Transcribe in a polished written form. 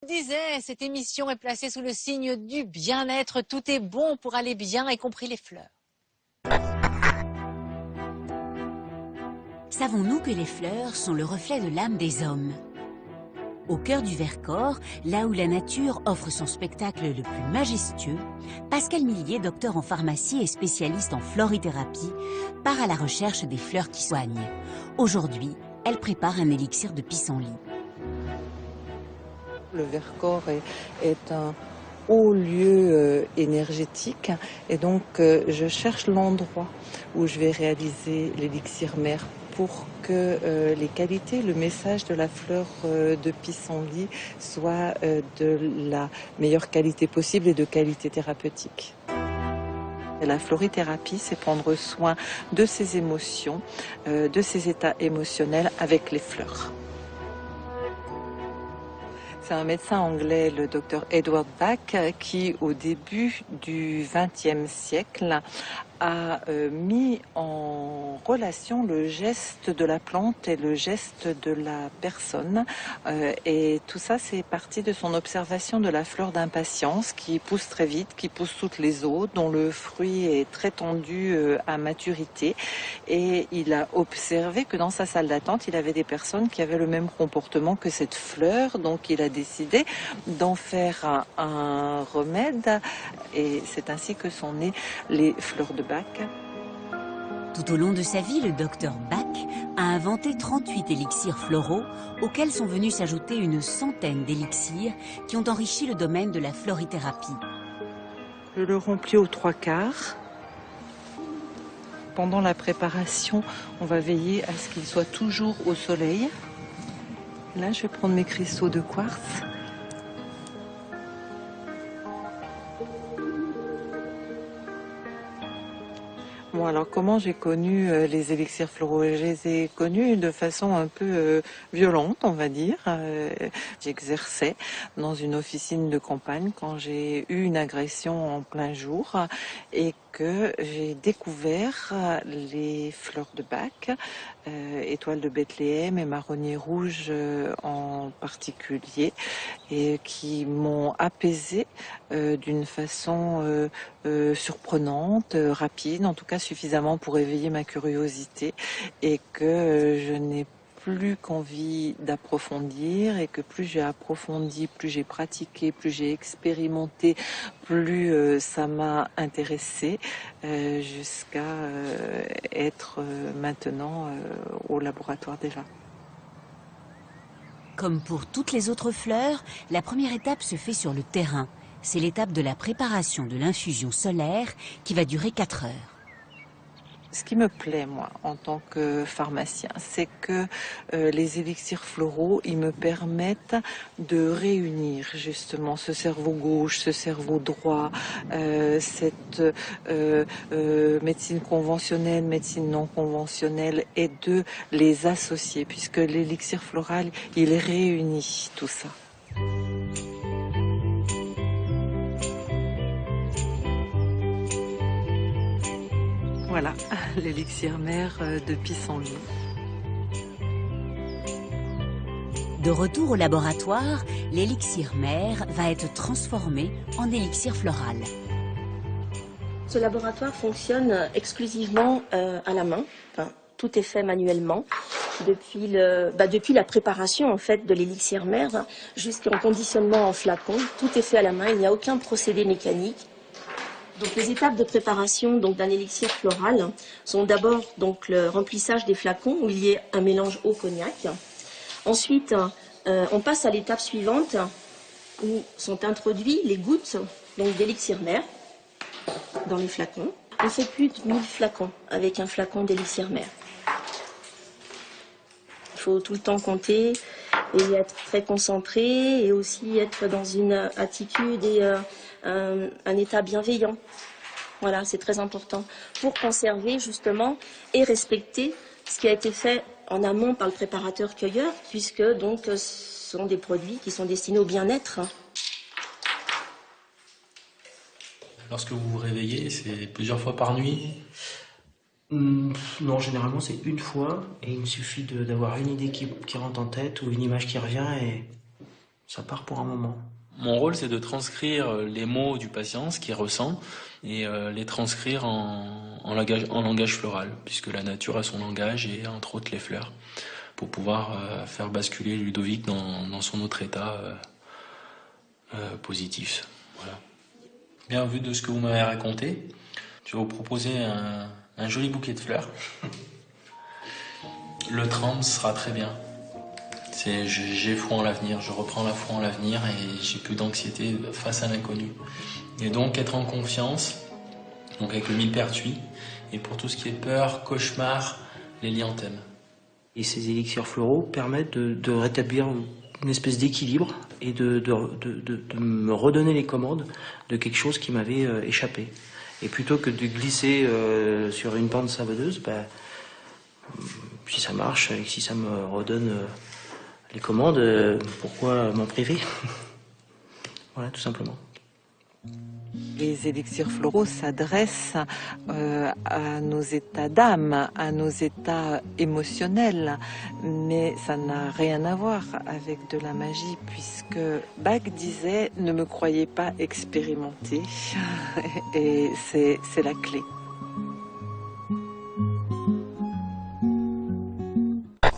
Je disais, cette émission est placée sous le signe du bien-être. Tout est bon pour aller bien, y compris les fleurs. Savons-nous que les fleurs sont le reflet de l'âme des hommes? Au cœur du Vercors, là où la nature offre son spectacle le plus majestueux, Pascale Millier, docteur en pharmacie et spécialiste en florithérapie, part à la recherche des fleurs qui soignent. Aujourd'hui, elle prépare un élixir de pissenlit. Le Vercors est un haut lieu énergétique et donc je cherche l'endroit où je vais réaliser l'élixir mère pour que les qualités, le message de la fleur de pissenlit soit de la meilleure qualité possible et de qualité thérapeutique. La florithérapie, c'est prendre soin de ses émotions, de ses états émotionnels avec les fleurs. C'est un médecin anglais, le docteur Edward Bach, qui au début du XXe siècle a mis en relation le geste de la plante et le geste de la personne. Et tout ça, c'est parti de son observation de la fleur d'impatience qui pousse très vite, qui pousse toutes les autres, dont le fruit est très tendu à maturité. Et il a observé que dans sa salle d'attente, il avait des personnes qui avaient le même comportement que cette fleur. Donc il a décidé d'en faire un remède. Et c'est ainsi que sont nées les fleurs de Bach. Tout au long de sa vie, le docteur Bach a inventé 38 élixirs floraux auxquels sont venus s'ajouter une centaine d'élixirs qui ont enrichi le domaine de la florithérapie. Je le remplis aux 3/4. Pendant la préparation, on va veiller à ce qu'il soit toujours au soleil. Là, je vais prendre mes cristaux de quartz. Bon, alors comment j'ai connu les élixirs floraux? Je les ai connus de façon un peu violente, on va dire. J'exerçais dans une officine de campagne quand j'ai eu une agression en plein jour et que j'ai découvert les fleurs de Bach, étoiles de Bethléem et marronnier rouge en particulier, et qui m'ont apaisée d'une façon surprenante, rapide, en tout cas suffisamment pour éveiller ma curiosité, et que je n'ai plus qu'envie d'approfondir, et que plus j'ai approfondi, plus j'ai pratiqué, plus j'ai expérimenté, plus ça m'a intéressée, jusqu'à être maintenant au laboratoire déjà. Comme pour toutes les autres fleurs, la première étape se fait sur le terrain. C'est l'étape de la préparation de l'infusion solaire qui va durer 4 heures. Ce qui me plaît, moi, en tant que pharmacien, c'est que les élixirs floraux, ils me permettent de réunir justement ce cerveau gauche, ce cerveau droit, cette médecine conventionnelle, médecine non conventionnelle, et de les associer, puisque l'élixir floral, il réunit tout ça. Voilà, l'élixir mère de pissenlit. De retour au laboratoire, l'élixir mère va être transformé en élixir floral. Ce laboratoire fonctionne exclusivement à la main. Enfin, tout est fait manuellement. Depuis la préparation en fait de l'élixir mère jusqu'au conditionnement en flacon, tout est fait à la main. Il n'y a aucun procédé mécanique. Donc les étapes de préparation d'un élixir floral sont d'abord donc le remplissage des flacons où il y a un mélange eau cognac. Ensuite, on passe à l'étape suivante où sont introduits les gouttes d'élixir mère dans les flacons. On fait plus de 1000 flacons avec un flacon d'élixir mère. Il faut tout le temps compter et être très concentré et aussi être dans une attitude et un état bienveillant. Voilà, c'est très important pour conserver justement et respecter ce qui a été fait en amont par le préparateur cueilleur, puisque donc ce sont des produits qui sont destinés au bien-être. Lorsque vous vous réveillez, c'est plusieurs fois par nuit? Non, généralement c'est une fois et il me suffit d'avoir une idée qui rentre en tête ou une image qui revient et ça part pour un moment. Mon rôle, c'est de transcrire les mots du patient, ce qu'il ressent, et les transcrire en langage floral, puisque la nature a son langage, et entre autres les fleurs, pour pouvoir faire basculer Ludovic dans son autre état positif. Voilà. Bien vu de ce que vous m'avez raconté, je vais vous proposer un joli bouquet de fleurs. Le trempe sera très bien. J'ai foi en l'avenir, je reprends la foi en l'avenir et j'ai plus d'anxiété face à l'inconnu. Et donc être en confiance, donc avec le millepertuis, et pour tout ce qui est peur, cauchemar, les lianthèmes. Et ces élixirs floraux permettent de rétablir une espèce d'équilibre et de me redonner les commandes de quelque chose qui m'avait échappé. Et plutôt que de glisser sur une pente savonneuse, si ça marche et si ça me redonne les commandes, pourquoi m'en priver? Voilà, tout simplement. Les élixirs floraux s'adressent à nos états d'âme, à nos états émotionnels, mais ça n'a rien à voir avec de la magie, puisque Bach disait « Ne me croyez pas expérimenté », et c'est la clé.